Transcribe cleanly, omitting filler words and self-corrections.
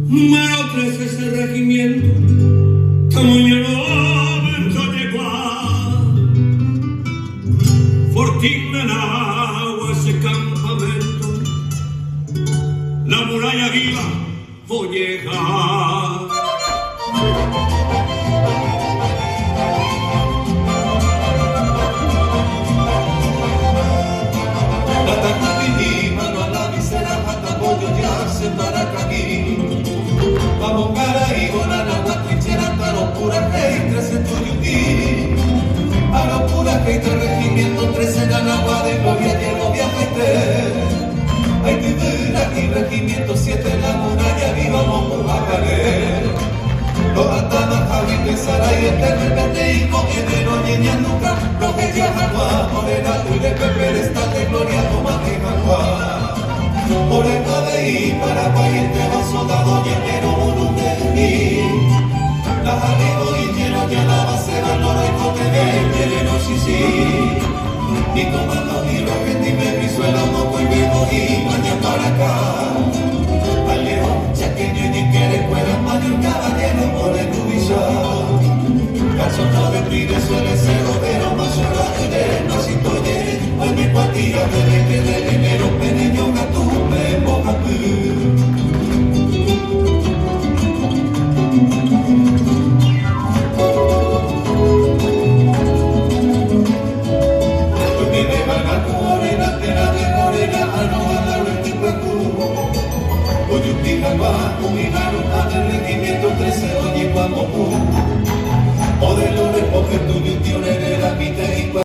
Número 13 ese regimiento, Tamuñano llegó Fortín en agua ese campamento, la muralla viva Folleja. Vamos Caraíbo, la Nagua, Trinchera, Taro, Pura Rey, 300 Yutí. Aro, Pura Rey, del regimiento 13, la Nagua de Gloria, Diego, Viaje, hay Tibera y regimiento 7, la muralla viva, Momo, Bajaré. Los Atamas, Javi, Saray, de repente, Hijo, Enero, Ñeña, Nunca, los que ya Jaguá, Morena, Tuile, Pepe, está de Gloria, Tomate, Jaguá. Por el Madeí, Paraguay, entre los soldados, Llanero, Burundi. La Jaleo, Guillero, ya la base, Valoro, y Cotener, Llereno, Sisi. Y comando, Giro, Argentina, Brizuela, Moco y Bebo, y Maña para acá. Alejo, Chaqueño, y Niquere, Cuera, Mayor, Caballero, por el Rubilla. Calzonado de Pide, suele ser Rodero, Mayor, Aguilera, no si toye. Hoy mi cuatilla, desde que de enero, Peneño, Gatú, me moja regimiento 13, oye, cuando o de lo recoge tu tío, la quité.